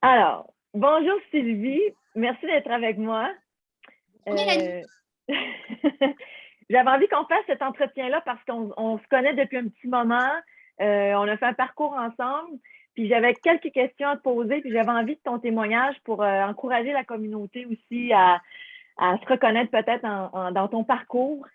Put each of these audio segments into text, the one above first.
Alors, bonjour Sylvie, merci d'être avec moi. Bonjour Mélanie. Euh, J'avais envie qu'on fasse cet entretien-là parce qu'on se connaît depuis un petit moment. On a fait un parcours ensemble, puis j'avais quelques questions à te poser, puis j'avais envie de ton témoignage pour encourager la communauté aussi à se reconnaître peut-être dans ton parcours.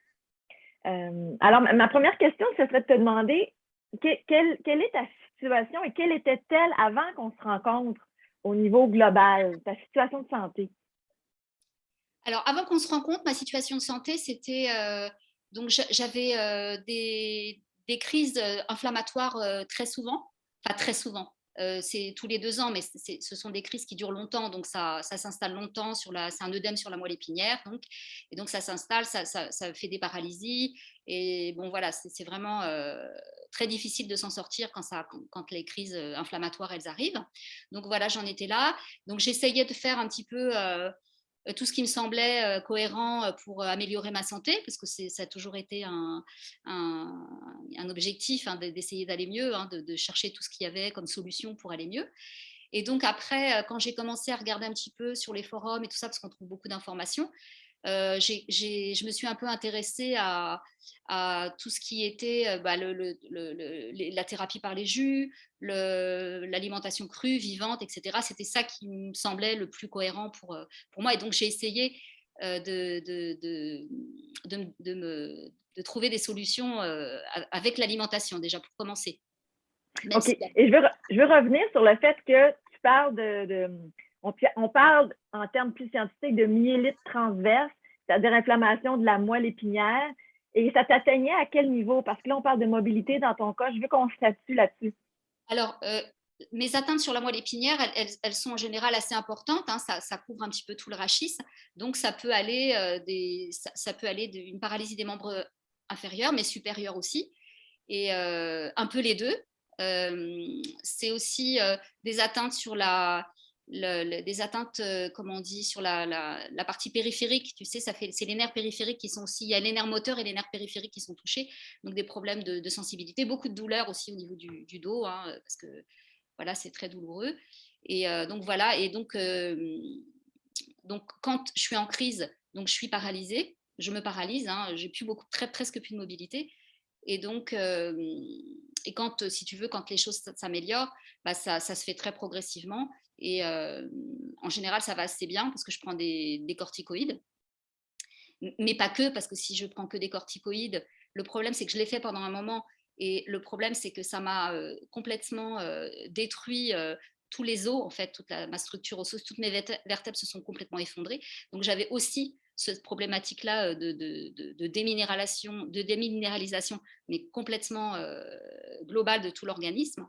Alors, ma première question, ce serait de te demander quelle est ta situation et quelle était-elle avant qu'on se rencontre au niveau global, ta situation de santé? Alors, avant qu'on se rencontre, ma situation de santé, c'était donc j'avais des crises inflammatoires très souvent, enfin très souvent. C'est tous les 2 ans, mais ce sont des crises qui durent longtemps, donc ça s'installe longtemps c'est un œdème sur la moelle épinière, donc, et donc ça s'installe, ça fait des paralysies, et bon voilà, c'est vraiment très difficile de s'en sortir quand les crises inflammatoires elles arrivent. Donc voilà, j'en étais là. Donc j'essayais de faire un petit peu tout ce qui me semblait cohérent pour améliorer ma santé, parce que ça a toujours été un objectif, hein, d'essayer d'aller mieux, hein, de chercher tout ce qu'il y avait comme solution pour aller mieux. Et donc après, quand j'ai commencé à regarder un petit peu sur les forums et tout ça, parce qu'on trouve beaucoup d'informations, je me suis un peu intéressée à tout ce qui était la thérapie par les jus, l'alimentation crue, vivante, etc. C'était ça qui me semblait le plus cohérent pour moi. Et donc, j'ai essayé de trouver des solutions avec l'alimentation, déjà, pour commencer. Même OK. si, Et je veux revenir sur le fait que tu parles on parle en termes plus scientifiques de myélite transverse, c'est-à-dire inflammation de la moelle épinière. Et ça t'atteignait à quel niveau? Parce que là, on parle de mobilité dans ton cas. Je veux qu'on statue là-dessus. alors, mes atteintes sur la moelle épinière, elles sont en général assez importantes, hein, ça couvre un petit peu tout le rachis, donc ça peut aller d'une paralysie des membres inférieurs, mais supérieurs aussi, et un peu les deux. C'est aussi des atteintes sur des atteintes, comment on dit, sur la partie périphérique. Tu sais, c'est les nerfs périphériques qui sont aussi, il y a les nerfs moteurs et les nerfs périphériques qui sont touchés, donc des problèmes de sensibilité, beaucoup de douleurs aussi au niveau du dos, hein, parce que voilà, c'est très douloureux. Et donc voilà, et donc quand je suis en crise, donc je suis paralysée, je me paralyse, hein, j'ai plus presque plus de mobilité. Et donc, et quand, si tu veux, quand les choses s'améliorent, bah ça se fait très progressivement. Et en général, ça va assez bien parce que je prends des corticoïdes, mais pas que, parce que si je prends que des corticoïdes, le problème c'est que je l'ai fait pendant un moment, et le problème c'est que ça m'a complètement détruit tous les os, en fait, ma structure osseuse, toutes mes vertèbres se sont complètement effondrées. Donc j'avais aussi cette problématique-là de déminéralisation, mais complètement globale de tout l'organisme,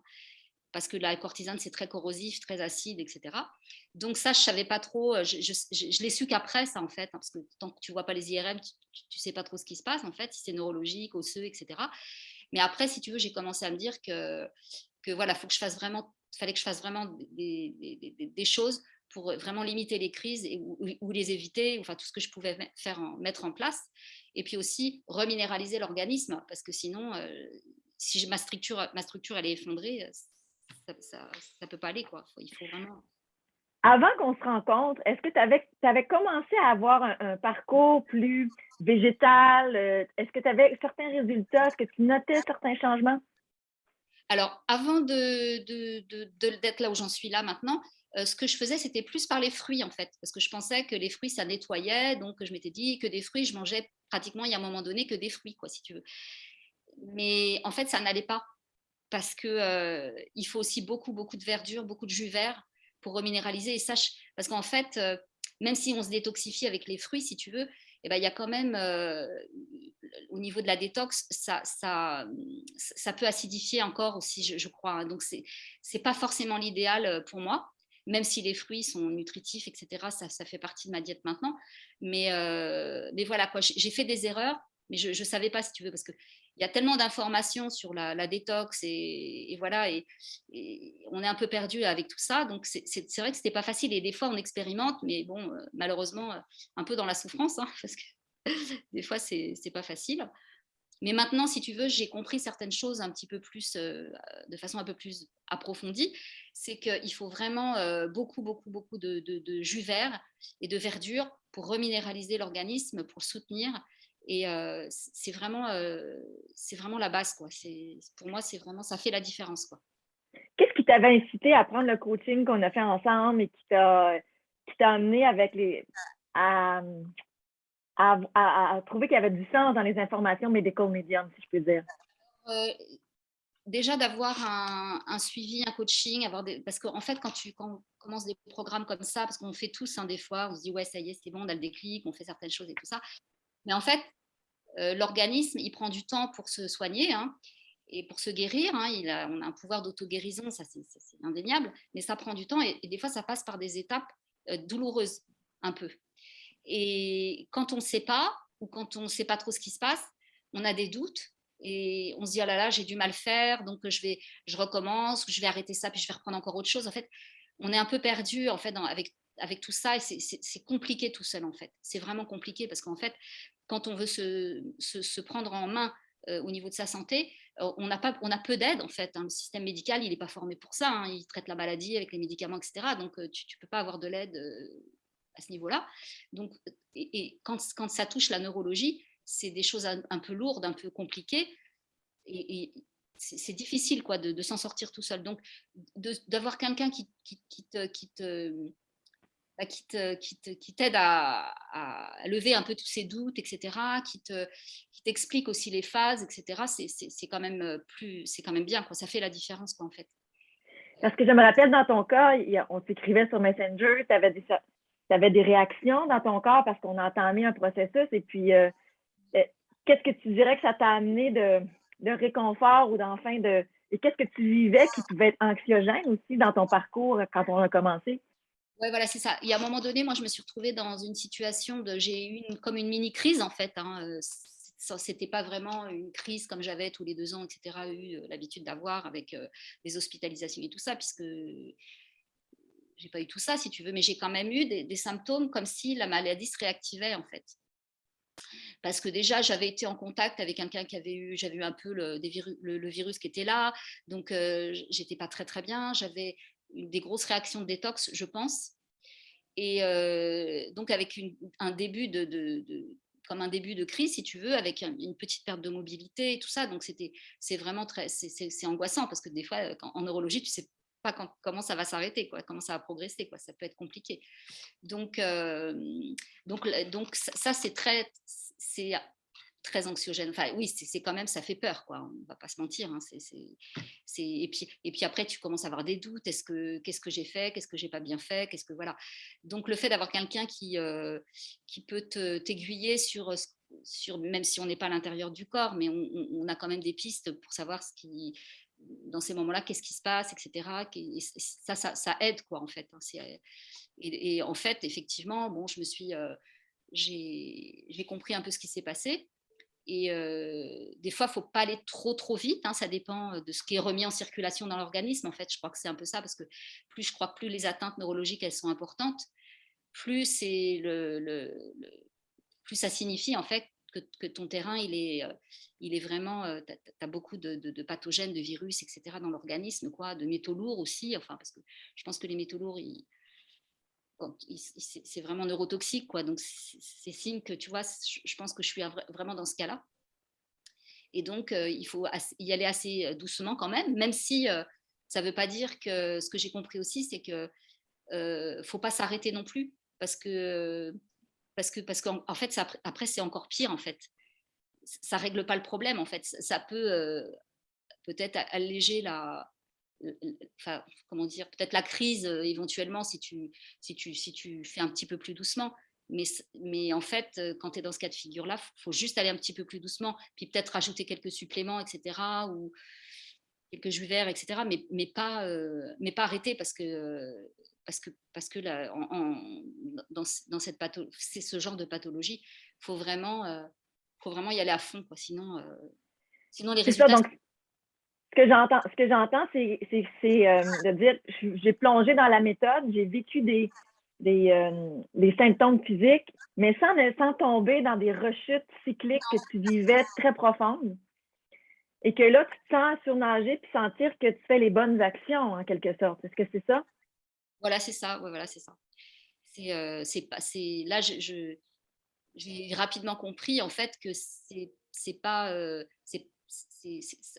parce que la cortisone, c'est très corrosif, très acide, etc. Donc ça, je ne savais pas trop, je l'ai su qu'après, ça, en fait, hein, parce que tant que tu ne vois pas les IRM, tu ne sais pas trop ce qui se passe, en fait, si c'est neurologique, osseux, etc. Mais après, si tu veux, j'ai commencé à me dire que voilà, fallait que je fasse vraiment des choses pour vraiment limiter les crises ou les éviter, enfin tout ce que je pouvais mettre en place. Et puis aussi reminéraliser l'organisme, parce que sinon, si ma structure elle est effondrée, ça peut pas aller, quoi. Il faut vraiment. Avant qu'on se rencontre, est-ce que tu avais commencé à avoir un parcours plus végétal? Est-ce que tu avais certains résultats? Est-ce que tu notais certains changements? Alors, avant d'être là où j'en suis là maintenant, ce que je faisais, c'était plus par les fruits, en fait, parce que je pensais que les fruits, ça nettoyait, donc je m'étais dit que des fruits, je mangeais pratiquement, il y a un moment donné, que des fruits, quoi, si tu veux. Mais en fait, ça n'allait pas, parce que il faut aussi beaucoup, beaucoup de verdure, beaucoup de jus vert pour reminéraliser. Parce qu'en fait, même si on se détoxifie avec les fruits, si tu veux, eh ben, il y a quand même, au niveau de la détox, ça peut acidifier encore aussi, je crois, hein. Donc, c'est pas forcément l'idéal pour moi, même si les fruits sont nutritifs, etc. Ça fait partie de ma diète maintenant. Mais voilà, quoi, j'ai fait des erreurs, mais je ne savais pas, si tu veux, parce que il y a tellement d'informations sur la détox, et voilà, et on est un peu perdu avec tout ça. Donc, c'est vrai que c'était pas facile. Et des fois, on expérimente, mais bon, malheureusement, un peu dans la souffrance, hein, parce que des fois, c'est pas facile. Mais maintenant, si tu veux, j'ai compris certaines choses un petit peu plus, de façon un peu plus approfondie, c'est qu'il faut vraiment beaucoup, beaucoup, beaucoup de jus vert et de verdure pour reminéraliser l'organisme, pour le soutenir. Et c'est vraiment la base, quoi. Pour moi, c'est vraiment, ça fait la différence, quoi. Qu'est-ce qui t'avait incité à prendre le coaching qu'on a fait ensemble et qui t'a amené à, à trouver qu'il y avait du sens dans les informations medical medium, si je peux dire? Euh, Déjà d'avoir un suivi, un coaching, parce qu'en fait, quand on commence des programmes comme ça, parce qu'on fait tous, hein, des fois, on se dit, ouais, ça y est, c'est bon, on a le déclic, on fait certaines choses et tout ça. Mais en fait, l'organisme, il prend du temps pour se soigner, hein, et pour se guérir. Hein, on a un pouvoir d'auto-guérison, ça c'est indéniable, mais ça prend du temps et des fois, ça passe par des étapes douloureuses, un peu. Et quand on ne sait pas, ou quand on ne sait pas trop ce qui se passe, on a des doutes et on se dit, oh là là, j'ai du mal faire, donc je recommence, je vais arrêter ça, puis je vais reprendre encore autre chose. En fait, on est un peu perdu en fait, avec tout ça et c'est compliqué tout seul en fait. C'est vraiment compliqué parce qu'en fait, quand on veut se prendre en main au niveau de sa santé, on a peu d'aide en fait. Hein. Le système médical, il n'est pas formé pour ça. Hein. Il traite la maladie avec les médicaments, etc. Donc, tu ne peux pas avoir de l'aide à ce niveau-là. Donc, et quand ça touche la neurologie, c'est des choses un peu lourdes, un peu compliquées. Et c'est difficile quoi, de s'en sortir tout seul. Donc, d'avoir quelqu'un qui t'aide à lever un peu tous ces doutes, etc., qui t'explique aussi les phases, etc., c'est quand même bien, quoi. Ça fait la différence, quoi, en fait. Parce que je me rappelle, dans ton cas, on s'écrivait sur Messenger, tu avais des réactions dans ton corps parce qu'on a entamé un processus. Et puis, qu'est-ce que tu dirais que ça t'a amené de réconfort ou et qu'est-ce que tu vivais qui pouvait être anxiogène aussi dans ton parcours quand on a commencé? Ouais, voilà, c'est ça. Et à un moment donné, moi, je me suis retrouvée dans une situation j'ai eu comme une mini crise en fait. Hein. C'était pas vraiment une crise comme j'avais tous les 2 ans, etc. Eu l'habitude d'avoir avec des hospitalisations et tout ça, puisque j'ai pas eu tout ça, si tu veux, mais j'ai quand même eu des symptômes comme si la maladie se réactivait en fait. Parce que déjà, j'avais été en contact avec quelqu'un j'avais eu un peu le virus qui était là, donc j'étais pas très très bien, j'avais des grosses réactions de détox, je pense, et donc avec un début comme un début de crise, si tu veux, avec une petite perte de mobilité et tout ça, donc c'est vraiment c'est angoissant parce que des fois, en neurologie, tu sais pas comment ça va s'arrêter, quoi, comment ça va progresser, quoi, ça peut être compliqué. Donc, ça c'est très anxiogène. Enfin, oui, c'est quand même, ça fait peur, quoi. On va pas se mentir. Hein. Et puis après, tu commences à avoir des doutes. Qu'est-ce que j'ai fait? Qu'est-ce que j'ai pas bien fait? Qu'est-ce que voilà. Donc le fait d'avoir quelqu'un qui peut t'aiguiller sur, même si on n'est pas à l'intérieur du corps, mais on a quand même des pistes pour savoir dans ces moments-là, qu'est-ce qui se passe, etc. Et ça aide, quoi, en fait. Hein. Et en fait, effectivement, bon, j'ai compris un peu ce qui s'est passé. Et des fois, il ne faut pas aller trop vite. Hein, ça dépend de ce qui est remis en circulation dans l'organisme. En fait, je crois que c'est un peu ça, parce que je crois que plus les atteintes neurologiques elles sont importantes, plus plus ça signifie en fait que ton terrain il est vraiment, tu as beaucoup de pathogènes, de virus, etc. dans l'organisme, quoi, de métaux lourds aussi. Enfin, parce que je pense que les métaux lourds, c'est vraiment neurotoxique, quoi. Donc c'est signe que, tu vois, je pense que je suis vraiment dans ce cas-là. Et donc il faut y aller assez doucement quand même si ça ne veut pas dire que, ce que j'ai compris aussi, c'est que faut pas s'arrêter non plus, parce qu'en fait après c'est encore pire en fait. Ça règle pas le problème en fait. Ça peut peut-être alléger enfin, comment dire, peut-être la crise éventuellement si tu fais un petit peu plus doucement. Mais en fait, quand tu es dans ce cas de figure-là, il faut juste aller un petit peu plus doucement, puis peut-être rajouter quelques suppléments, etc., ou quelques jus verts, etc., mais pas arrêter parce que là, dans c'est ce genre de pathologie, faut vraiment y aller à fond, quoi. Sinon les C'est ça, résultats. donc ce que j'entends, c'est de dire, j'ai plongé dans la méthode, j'ai vécu des symptômes physiques, mais sans tomber dans des rechutes cycliques que tu vivais très profondes. Et que là, tu te sens surnager puis sentir que tu fais les bonnes actions, en quelque sorte. Est-ce que c'est ça? Voilà, c'est ça, ouais, voilà, c'est ça. C'est pas c'est là, j'ai rapidement compris, en fait, que c'est pas,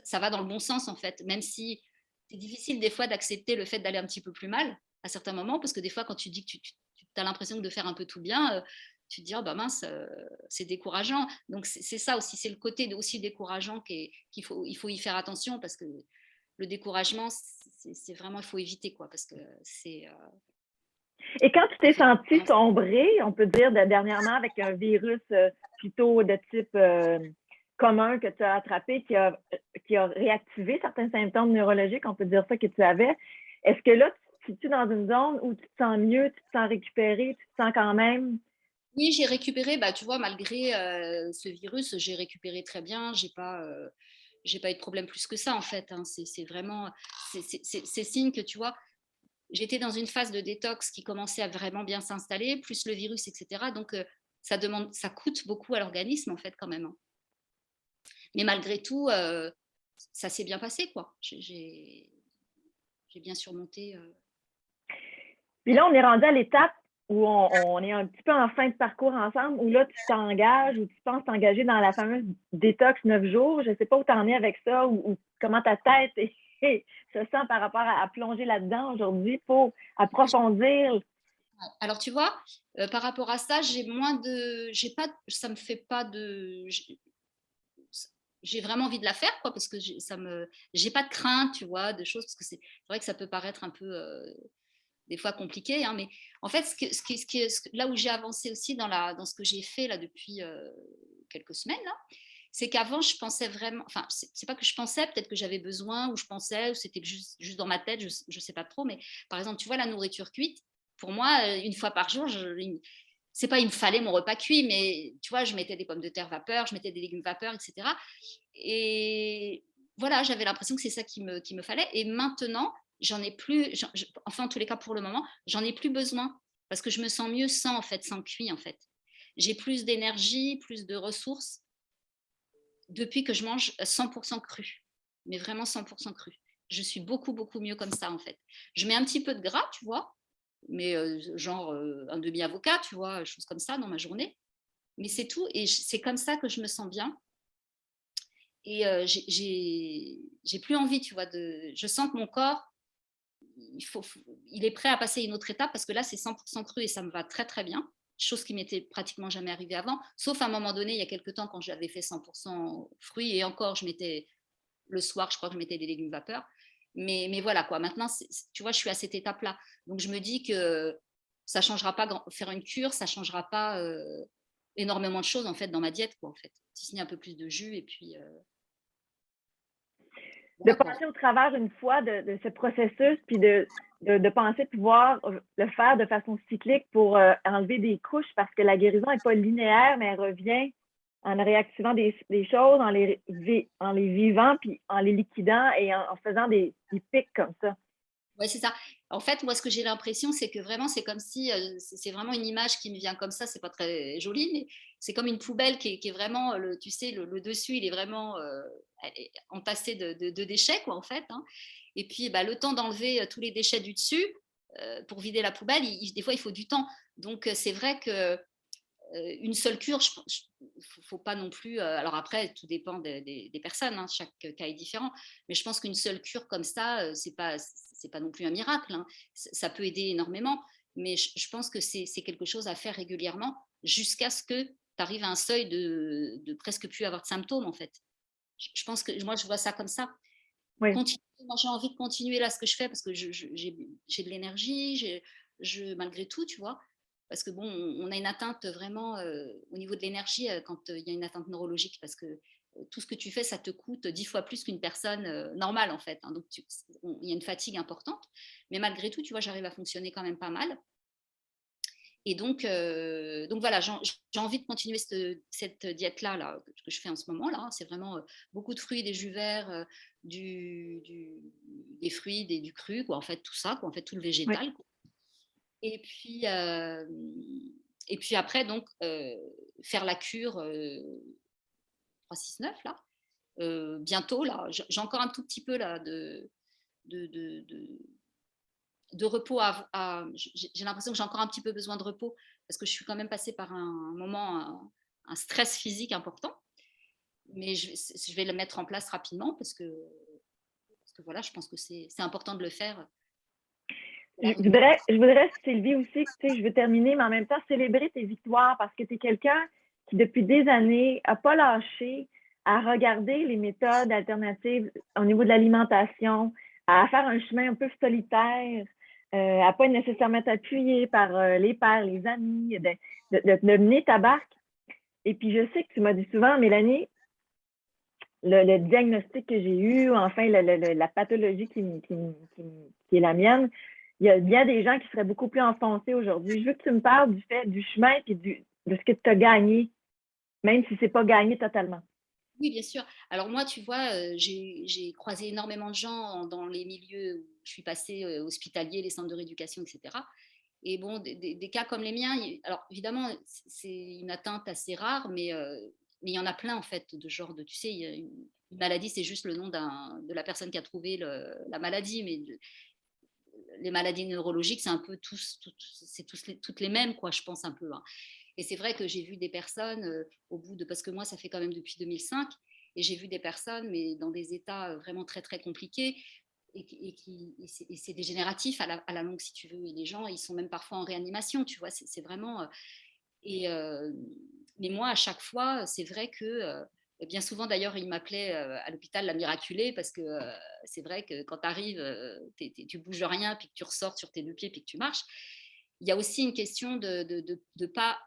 ça va dans le bon sens, en fait, même si c'est difficile des fois d'accepter le fait d'aller un petit peu plus mal à certains moments, parce que des fois, quand tu dis que tu as l'impression de faire un peu tout bien, tu te dis: «Ah bah mince, c'est décourageant». Donc c'est ça aussi, c'est le côté aussi décourageant qu'il faut y faire attention parce que le découragement, c'est vraiment il faut éviter quoi, parce que c'est, Et quand tu ça t'es fait senti vraiment. sombrer, on peut dire dernièrement avec un virus plutôt de type commun que tu as attrapé, qui a réactivé certains symptômes neurologiques, on peut dire ça que tu avais, est-ce que là, tu es dans une zone où tu te sens mieux, tu te sens récupéré, tu te sens quand même. Oui, j'ai récupéré, bah, tu vois, malgré, ce virus, j'ai récupéré très bien. J'ai pas eu de problème plus que ça, en fait, hein. C'est vraiment c'est signe que, tu vois, j'étais dans une phase de détox qui commençait à vraiment bien s'installer, plus le virus et cetera, donc ça coûte beaucoup à l'organisme, en fait, quand même, hein. Mais malgré tout, ça s'est bien passé, quoi. J'ai bien surmonté, Puis là, on est rendu à l'étape où on est un petit peu en fin de parcours ensemble, où là, tu t'engages ou tu penses t'engager dans la fameuse détox 9 jours. Je ne sais pas où tu en es avec ça ou comment ta tête se sent par rapport à plonger là-dedans aujourd'hui pour approfondir. alors tu vois, par rapport à ça, j'ai pas ça me fait pas de j'ai vraiment envie de la faire quoi parce que j'ai pas de crainte, tu vois, de choses parce que c'est vrai que ça peut paraître un peu, des fois compliqué, hein, mais en fait là où j'ai avancé aussi dans ce que j'ai fait là depuis, quelques semaines là, c'est qu'avant je pensais vraiment enfin c'est pas que je pensais, peut-être que j'avais besoin ou je pensais ou c'était juste dans ma tête, je sais pas trop, mais par exemple, tu vois la nourriture cuite, pour moi, 1 fois par jour, c'est pas il me fallait mon repas cuit, mais tu vois, je mettais des pommes de terre vapeur, je mettais des légumes vapeur et cetera et voilà, j'avais l'impression que c'est ça qui me fallait et maintenant, j'en ai plus enfin, en tous les cas, pour le moment, j'en ai plus besoin parce que je me sens mieux sans, en fait, sans cuit, en fait. J'ai plus d'énergie, plus de ressources depuis que je mange 100 cru, mais vraiment 100 cru. Je suis beaucoup, beaucoup mieux comme ça, en fait. Je mets un petit peu de gras, tu vois? Mais genre, un demi avocat, tu vois? Choses comme ça dans ma journée, mais c'est tout et c'est comme ça que je me sens bien et j'ai plus envie, tu vois? Je sens que mon corps, il est prêt à passer à une autre étape parce que là, c'est 100 cru et ça me va très, très bien. Chose qui m'était pratiquement jamais arrivée avant, sauf à un moment donné, il y a quelque temps, quand j'avais fait 100 fruits et encore, je mettais le soir, je crois que je mettais des légumes vapeur. Mais voilà quoi, maintenant, tu vois, je suis à cette étape-là. Donc je me dis que ça changera pas, faire une cure, ça changera pas énormément de choses en fait dans ma diète, quoi, en fait. Si ce n'est un peu plus de jus et puis De voilà quoi. passer au travers une fois de ce processus, puis de penser pouvoir le faire de façon cyclique pour enlever des couches, parce que la guérison n'est pas linéaire, mais elle revient en réactivant des choses, en les vivant, puis en les liquidant et en faisant des pics comme ça. Ouais, c'est ça. En fait, moi, ce que j'ai l'impression, c'est que vraiment, c'est comme si, c'est vraiment une image qui me vient comme ça, c'est pas très joli, mais c'est comme une poubelle qui est vraiment, tu sais, le dessus, il est vraiment entassé de déchets, quoi, en fait, hein. Et puis, bah, le temps d'enlever tous les déchets du dessus, pour vider la poubelle, des fois, il faut du temps. Donc, c'est vrai que une seule cure, faut pas non plus. Alors après, tout dépend des personnes, hein, chaque cas est différent. Mais je pense qu'une seule cure comme ça, c'est pas non plus un miracle, hein. Ça peut aider énormément, mais je pense que c'est quelque chose à faire régulièrement jusqu'à ce que tu arrives à un seuil de presque plus avoir de symptômes en fait. Je pense que moi je vois ça comme ça. Oui. Continuer, moi j'ai envie de continuer là ce que je fais parce que j'ai de l'énergie, malgré tout, tu vois. Parce que bon, on a une atteinte vraiment au niveau de l'énergie quand il y a une atteinte neurologique, parce que tout ce que tu fais, ça te coûte 10 fois plus qu'une personne normale en fait, hein. Donc il y a une fatigue importante, mais malgré tout, tu vois, j'arrive à fonctionner quand même pas mal. Et donc voilà, j'ai envie de continuer cette diète-là là, que je fais en ce moment là. C'est vraiment beaucoup de fruits, des jus verts, des fruits, du cru, quoi, en fait, tout ça, quoi, en fait, tout le Oui. végétal, quoi. Et puis, et puis après, donc, faire la cure 3-6-9 là. bientôt. Là, j'ai encore un tout petit peu là, de, de, de, de repos. J'ai l'impression que j'ai encore un petit peu besoin de repos parce que je suis quand même passée par un moment, un stress physique important. Mais je vais le mettre en place rapidement parce que voilà, je pense que c'est important de le faire. Je voudrais, Sylvie, aussi, tu sais, je veux terminer, mais en même temps, célébrer tes victoires parce que tu es quelqu'un qui, depuis des années, n'a pas lâché à regarder les méthodes alternatives au niveau de l'alimentation, à faire un chemin un peu solitaire, à pas nécessairement être appuyé par les pairs, les amis, de mener ta barque. Et puis, je sais que tu m'as dit souvent, Mélanie, le diagnostic que j'ai eu, enfin, la pathologie qui est la mienne, il y a bien des gens qui seraient beaucoup plus enfoncés aujourd'hui. Je veux que tu me parles du fait du chemin et de ce que tu as gagné, même si ce n'est pas gagné totalement. Oui, bien sûr. Alors moi, tu vois, j'ai croisé énormément de gens dans les milieux où je suis passée, hospitaliers, les centres de rééducation, etc. Et bon, des cas comme les miens, alors évidemment, c'est une atteinte assez rare, mais il y en a plein en fait de genre de, tu sais, une maladie, c'est juste le nom de la personne qui a trouvé la maladie, mais les maladies neurologiques, c'est un peu toutes les mêmes, quoi, je pense un peu. Hein. Et c'est vrai que j'ai vu des personnes au bout de, parce que moi, ça fait quand même depuis 2005, et j'ai vu des personnes, mais dans des états vraiment très très compliqués, et c'est dégénératif à la longue, si tu veux. Et les gens, ils sont même parfois en réanimation, tu vois. C'est vraiment. Et, mais moi, à chaque fois, c'est vrai que bien souvent, d'ailleurs, ils m'appelaient à l'hôpital la miraculée parce que c'est vrai que quand tu arrives, tu bouges rien, puis que tu ressors sur tes deux pieds, puis que tu marches. Il y a aussi une question de pas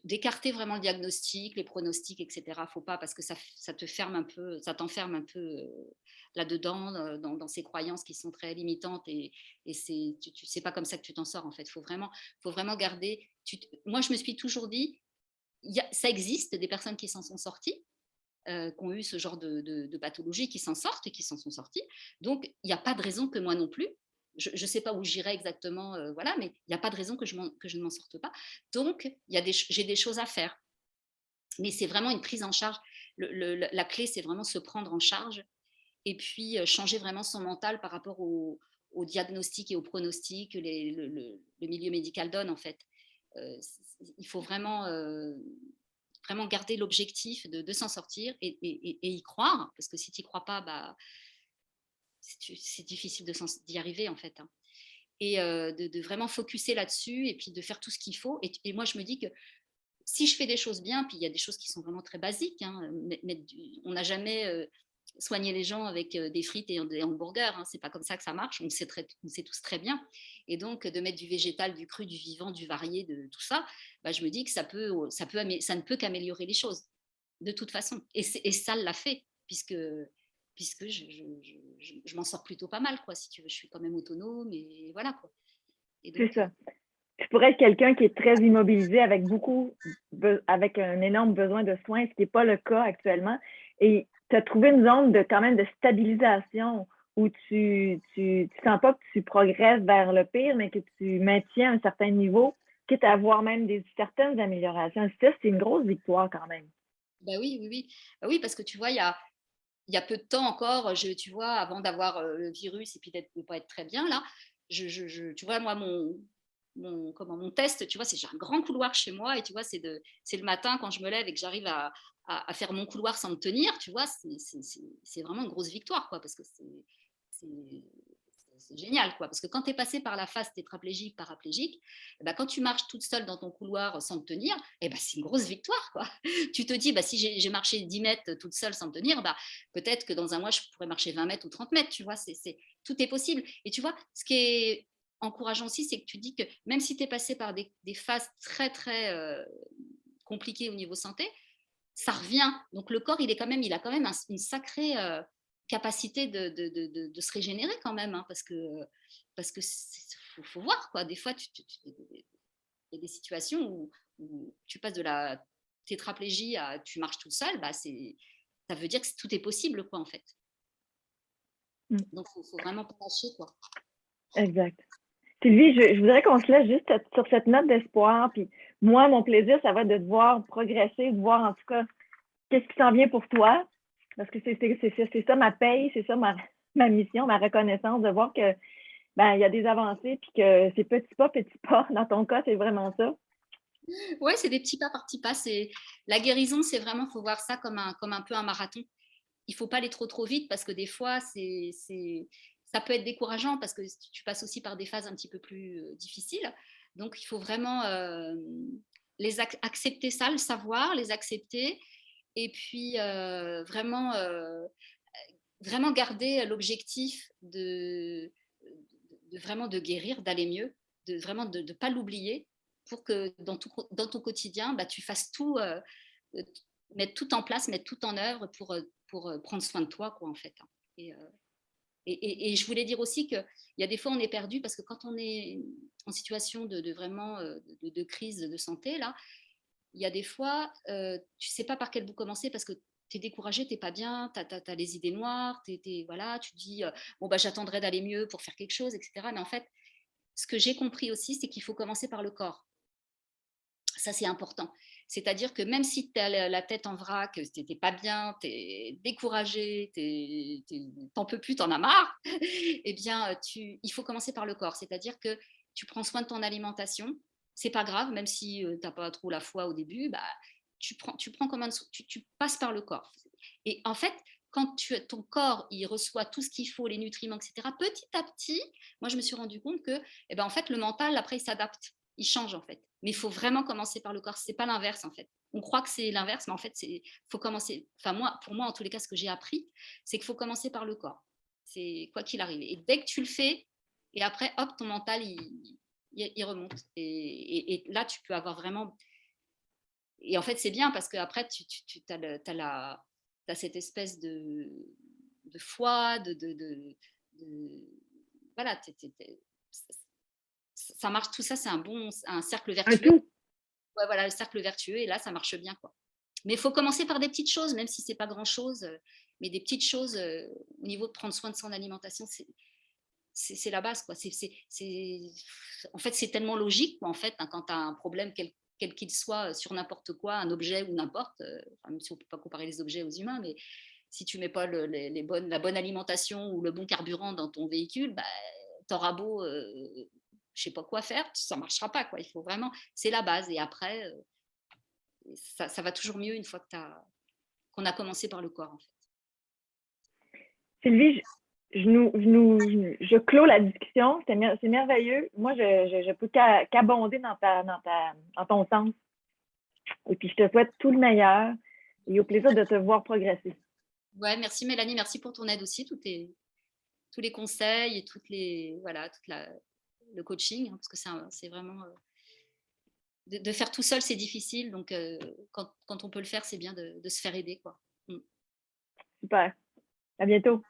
d'écarter vraiment le diagnostic, les pronostics, etc. Faut pas parce que ça te ferme un peu, ça t'enferme un peu là-dedans, dans ces croyances qui sont très limitantes et c'est pas comme ça que tu t'en sors en fait. Faut vraiment garder. Moi, je me suis toujours dit, ça existe des personnes qui s'en sont sorties, qui ont eu ce genre de pathologie, qui s'en sortent et qui s'en sont sorties. Donc, il n'y a pas de raison que moi non plus. Je ne sais pas où j'irai exactement, voilà, mais il n'y a pas de raison que je ne m'en sorte pas. Donc, j'ai des choses à faire. Mais c'est vraiment une prise en charge. La clé, c'est vraiment se prendre en charge et puis changer vraiment son mental par rapport au diagnostic et au pronostic que le milieu médical donne, en fait. Il faut vraiment garder l'objectif de s'en sortir et y croire, parce que si tu n'y crois pas, bah, c'est difficile d'y arriver, en fait. Hein. Et de vraiment focuser là-dessus et puis de faire tout ce qu'il faut. Et moi, je me dis que si je fais des choses bien, puis il y a des choses qui sont vraiment très basiques, hein, on n'a jamais soigné les gens avec des frites et des hamburgers, hein, c'est pas comme ça que ça marche, on le sait tous très bien. Et donc, de mettre du végétal, du cru, du vivant, du varié, de tout ça, bah, je me dis que ça ne peut qu'améliorer les choses, de toute façon. Et ça l'a fait, puisque je m'en sors plutôt pas mal, quoi, si tu veux. Je suis quand même autonome, et voilà, quoi. Et C'est donc, ça. Tu pourrais être quelqu'un qui est très immobilisé avec un énorme besoin de soins, ce qui n'est pas le cas actuellement. Et tu as trouvé une zone quand même de stabilisation où tu sens pas que tu progresses vers le pire, mais que tu maintiens un certain niveau, quitte à avoir même certaines améliorations. Ça, c'est une grosse victoire quand même. bah oui, oui, oui. Bah oui, parce que tu vois, il y a peu de temps encore, tu vois, avant d'avoir le virus et puis de ne pas être très bien, là, tu vois, moi, mon test, tu vois, j'ai un grand couloir chez moi et tu vois, c'est le matin quand je me lève et que j'arrive à faire mon couloir sans me tenir, tu vois, c'est vraiment une grosse victoire, quoi, parce que c'est génial, quoi. Parce que quand tu es passé par la phase tétraplégique, paraplégique, eh ben, quand tu marches toute seule dans ton couloir sans te tenir, eh ben, c'est une grosse victoire, quoi. Tu te dis, bah, si j'ai marché 10 mètres toute seule sans me tenir, bah, peut-être que dans un mois, je pourrais marcher 20 mètres ou 30 mètres, tu vois. Tout est possible. Et tu vois, ce qui est encourageant aussi, c'est que tu dis que même si tu es passé par des phases très, très compliquées au niveau santé, ça revient. Donc le corps, il a quand même une sacrée capacité de se régénérer quand même, hein, parce que faut voir, quoi. Des fois, il y a des situations où tu passes de la tétraplégie à tu marches tout seul, bah ça veut dire que tout est possible, quoi, en fait. Donc faut vraiment pas lâcher, quoi. Exact. Sylvie, je voudrais qu'on se laisse juste sur cette note d'espoir. Puis moi, mon plaisir, ça va être de te voir progresser, de voir en tout cas qu'est-ce qui s'en vient pour toi. Parce que c'est ça ma paye, c'est ça ma mission, ma reconnaissance, de voir que ben, il y a des avancées, puis que c'est petit pas. Dans ton cas, c'est vraiment ça. Ouais, c'est des petits pas par petits pas. La guérison, c'est vraiment, faut voir ça comme un peu un marathon. Il faut pas aller trop vite parce que des fois, ça peut être décourageant parce que tu passes aussi par des phases un petit peu plus difficiles. Donc, il faut vraiment accepter ça, le savoir, les accepter et puis vraiment garder l'objectif de vraiment de guérir, d'aller mieux, de vraiment de ne pas l'oublier pour que dans ton quotidien, bah, tu fasses tout, mettre tout en place, mettre tout en œuvre pour prendre soin de toi, quoi, en fait. Et, et je voulais dire aussi qu'il y a des fois, on est perdu parce que quand on est en situation de vraiment de crise de santé, là, il y a des fois, tu ne sais pas par quel bout commencer parce que tu es découragé, tu n'es pas bien, tu as les idées noires, voilà, tu te dis, bon, bah, j'attendrai d'aller mieux pour faire quelque chose, etc. Mais en fait, ce que j'ai compris aussi, c'est qu'il faut commencer par le corps. Ça, c'est important. C'est-à-dire que même si tu as la tête en vrac, tu n'es pas bien, tu es découragé, t'en peux plus, t'en as marre, eh bien, il faut commencer par le corps. C'est-à-dire que tu prends soin de ton alimentation. C'est pas grave, même si tu n'as pas trop la foi au début, bah, tu prends comme tu passes par le corps. Et en fait, quand ton corps il reçoit tout ce qu'il faut, les nutriments, etc., petit à petit, moi, je me suis rendu compte que eh ben, en fait, le mental, après, il s'adapte, il change en fait. Mais il faut vraiment commencer par le corps. C'est pas l'inverse en fait. On croit que c'est l'inverse, mais en fait, faut commencer. Enfin moi, pour moi, en tous les cas, ce que j'ai appris, c'est qu'il faut commencer par le corps. C'est quoi qu'il arrive. Et dès que tu le fais, et après, hop, ton mental, il remonte. Et là, tu peux avoir vraiment. Et en fait, c'est bien parce qu'après, tu as cette espèce de foi, voilà, ça marche, tout ça, c'est un cercle Un vertueux. tout. Ouais, voilà, le cercle vertueux, et là, ça marche bien, quoi. Mais il faut commencer par des petites choses, même si c'est pas grand-chose, mais des petites choses au niveau de prendre soin de son alimentation, c'est la base, quoi. En fait, c'est tellement logique, quoi, en fait, hein, quand tu as un problème, quel qu'il soit, sur n'importe quoi, un objet ou n'importe, enfin, même si on ne peut pas comparer les objets aux humains, mais si tu ne mets pas la bonne alimentation ou le bon carburant dans ton véhicule, bah, tu auras beau, je sais pas quoi faire, ça ne marchera pas, quoi. Il faut vraiment, c'est la base. Et après, ça va toujours mieux une fois qu'on a commencé par le corps, en fait. Sylvie, je clôt la discussion. C'est merveilleux. Moi, je peux qu'abonder dans ton sens. Et puis, je te souhaite tout le meilleur et au plaisir de te voir progresser. Ouais, merci Mélanie, merci pour ton aide aussi, tous les conseils et voilà, le coaching, hein, parce que c'est vraiment de faire tout seul, c'est difficile. Donc, quand on peut le faire, c'est bien de se faire aider, quoi. Super. À bientôt.